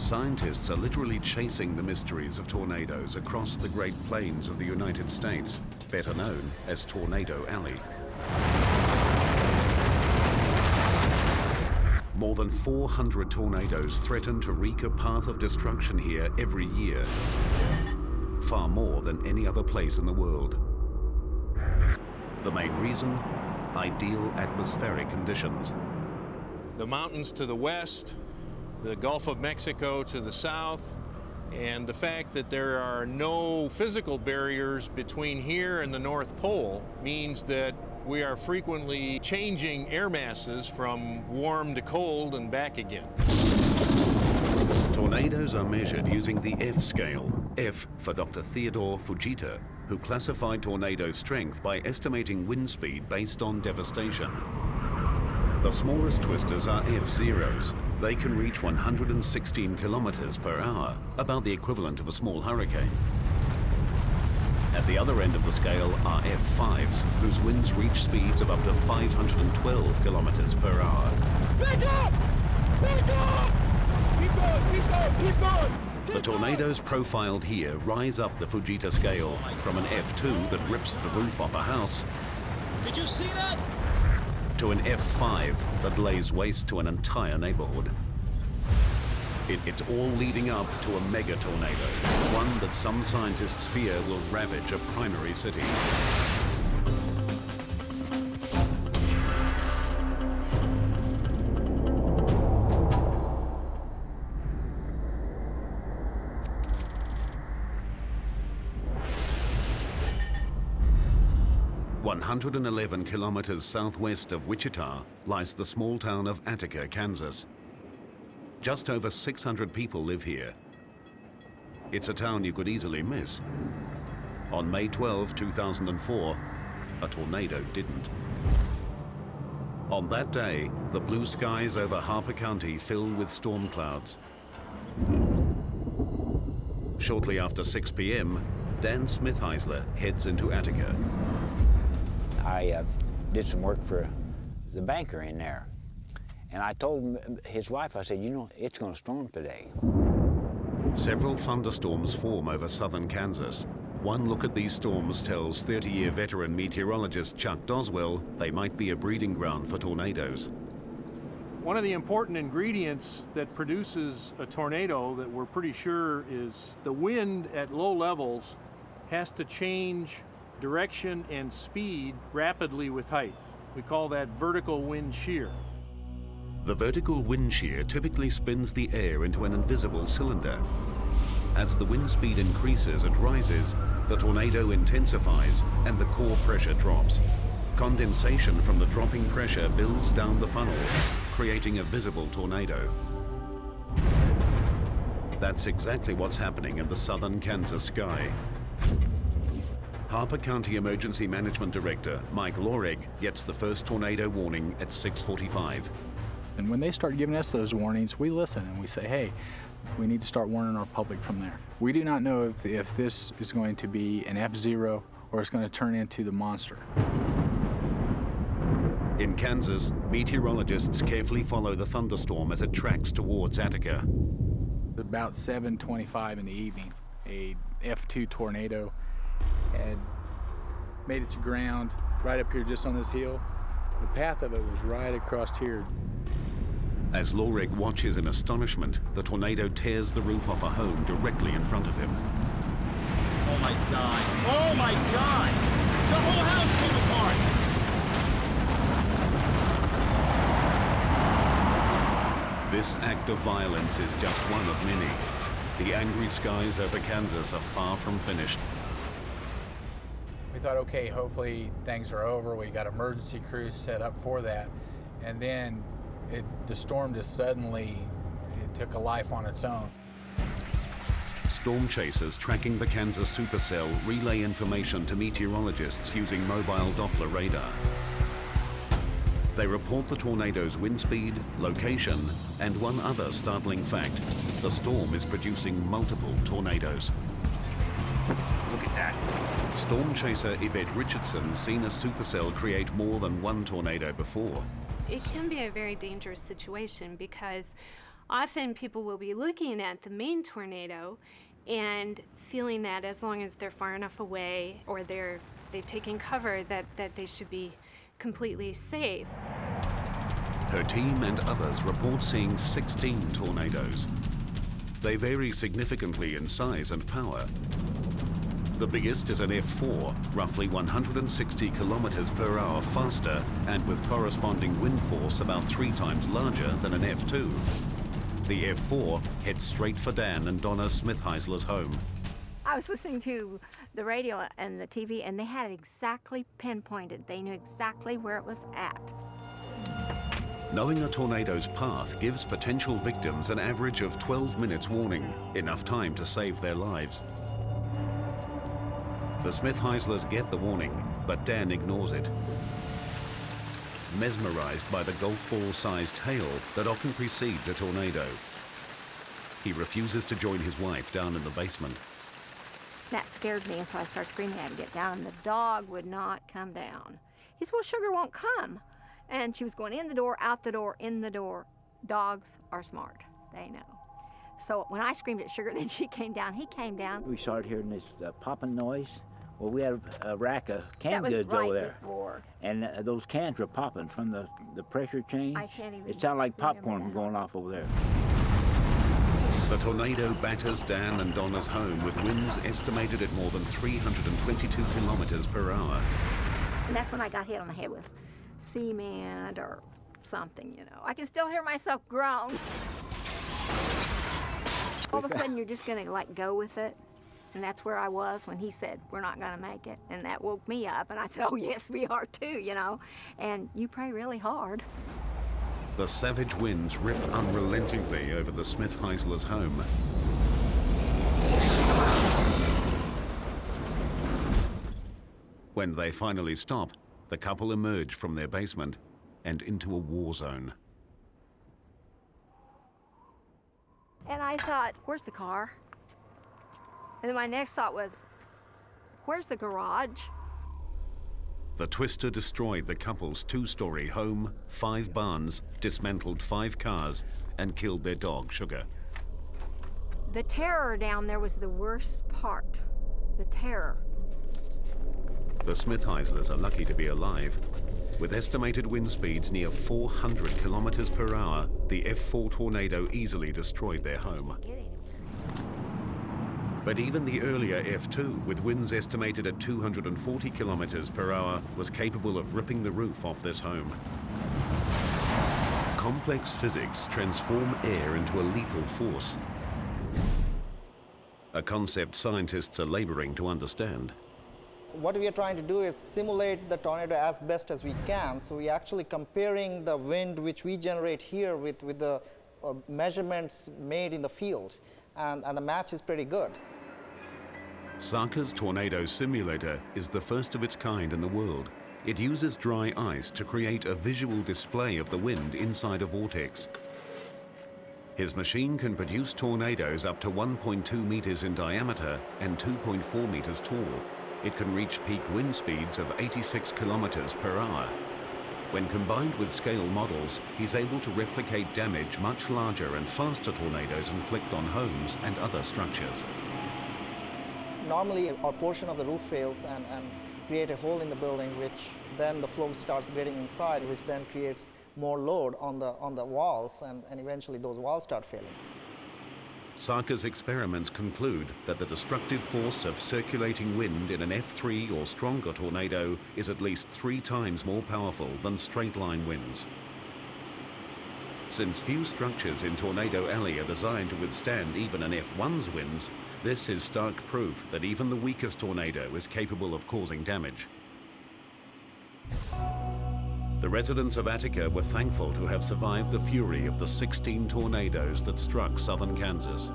Scientists are literally chasing the mysteries of tornadoes across the Great Plains of the United States, better known as Tornado Alley. More than 400 tornadoes threaten to wreak a path of destruction here every year, far more than any other place in the world. The main reason? Ideal atmospheric conditions. The mountains to the west, the Gulf of Mexico to the south, and the fact that there are no physical barriers between here and the North Pole means that we are frequently changing air masses from warm to cold and back again. Tornadoes are measured using the F scale, F for Dr. Theodore Fujita, who classified tornado strength by estimating wind speed based on devastation. The smallest twisters are F0s. They can reach 116 kilometers per hour, about the equivalent of a small hurricane. At the other end of the scale are F5s, whose winds reach speeds of up to 512 kilometers per hour. Back up! Back up! Keep going, keep going, keep going! The tornadoes profiled here rise up the Fujita scale from an F2 that rips the roof off a house. Did you see that? To an F5 that lays waste to an entire neighborhood. It's all leading up to a mega tornado, one that some scientists fear will ravage a primary city. "111 kilometers southwest of Wichita lies the small town of Attica, Kansas. Just over 600 people live here. It's a town you could easily miss. On May 12, 2004, a tornado didn't. On that day, the blue skies over Harper County fill with storm clouds. Shortly after 6 p.m., Dan Smithheisler heads into Attica. I did some work for the banker in there. And I told his wife, I said, you know, it's going to storm today. Several thunderstorms form over southern Kansas. One look at these storms tells 30-year veteran meteorologist Chuck Doswell they might be a breeding ground for tornadoes. One of the important ingredients that produces a tornado that we're pretty sure is the wind at low levels has to change direction and speed rapidly with height. We call that vertical wind shear. The vertical wind shear typically spins the air into an invisible cylinder. As the wind speed increases and rises, the tornado intensifies and the core pressure drops. Condensation from the dropping pressure builds down the funnel, creating a visible tornado. That's exactly what's happening in the southern Kansas sky. Harper County Emergency Management Director Mike Lorig gets the first tornado warning at 6:45. And when they start giving us those warnings, we listen and we say, hey, we need to start warning our public from there. We do not know if this is going to be an F0 or it's going to turn into the monster. In Kansas, meteorologists carefully follow the thunderstorm as it tracks towards Attica. About 7:25 in the evening, a F2 tornado had made it to ground right up here just on this hill. The path of it was right across here. As Lorig watches in astonishment, the tornado tears the roof off a home directly in front of him. Oh my God! Oh my God! The whole house came apart! This act of violence is just one of many. The angry skies over Kansas are far from finished. We thought, okay, hopefully things are over. We got emergency crews set up for that. And then the storm just suddenly, it took a life on its own. Storm chasers tracking the Kansas supercell relay information to meteorologists using mobile Doppler radar. They report the tornado's wind speed, location, and one other startling fact. The storm is producing multiple tornadoes. Look at that. Storm chaser Yvette Richardson seen a supercell create more than one tornado before. It can be a very dangerous situation because Often people will be looking at the main tornado and feeling that as long as they're far enough away or they've taken cover that they should be completely safe. Her team and others report seeing 16 tornadoes. They vary significantly in size and power. The biggest is an F4, roughly 160 kilometers per hour faster and with corresponding wind force about 3 times larger than an F2. The F4 heads straight for Dan and Donna Smith-Heisler's home. I was listening to the radio and the TV, and they had it exactly pinpointed. They knew exactly where it was at. Knowing a tornado's path gives potential victims an average of 12 minutes warning, enough time to save their lives. The Smith-Heislers get the warning, but Dan ignores it. Mesmerized by the golf ball-sized hail that often precedes a tornado, he refuses to join his wife down in the basement. That scared me, and so I started screaming at him to get down, and the dog would not come down. He said, well, Sugar won't come. And she was going in the door, out the door, in the door. Dogs are smart. They know. So when I screamed at Sugar, then she came down. He came down. We started hearing this popping noise. Well, we had a rack of canned goods right over there. Before. And those cans were popping from the pressure change. I can't even It sounded like popcorn going off over there. The tornado batters Dan and Donna's home with winds estimated at more than 322 kilometers per hour. And that's when I got hit on the head with cement or something, you know. I can still hear myself groan. All of a sudden, you're just going to, like, go with it. And that's where I was when he said, we're not going to make it. And that woke me up. And I said, oh, yes, we are too, you know. And you pray really hard. The savage winds rip unrelentingly over the Smith-Heislers' home. When they finally stop, the couple emerge from their basement and into a war zone. And I thought, where's the car? And then my next thought was, where's the garage? The twister destroyed the couple's 2-story home, 5 barns, dismantled 5 cars, and killed their dog, Sugar. The terror down there was the worst part. The terror. The Smith-Heislers are lucky to be alive. With estimated wind speeds near 400 kilometers per hour, the F4 tornado easily destroyed their home. But even the earlier F2, with winds estimated at 240 kilometers per hour, was capable of ripping the roof off this home. Complex physics transform air into a lethal force, a concept scientists are laboring to understand. What we are trying to do is simulate the tornado as best as we can. So we're actually comparing the wind which we generate here with the measurements made in the field. And the match is pretty good. Sarka's tornado simulator is the first of its kind in the world. It uses dry ice to create a visual display of the wind inside a vortex. His machine can produce tornadoes up to 1.2 meters in diameter and 2.4 meters tall. It can reach peak wind speeds of 86 kilometers per hour. When combined with scale models, he's able to replicate damage much larger and faster tornadoes inflict on homes and other structures. Normally, a portion of the roof fails and create a hole in the building, which then the flow starts getting inside, which then creates more load on the walls, and eventually those walls start failing. Sarka's experiments conclude that the destructive force of circulating wind in an F3 or stronger tornado is at least 3 times more powerful than straight-line winds. Since few structures in Tornado Alley are designed to withstand even an F1's winds, this is stark proof that even the weakest tornado is capable of causing damage. The residents of Attica were thankful to have survived the fury of the 16 tornadoes that struck southern Kansas.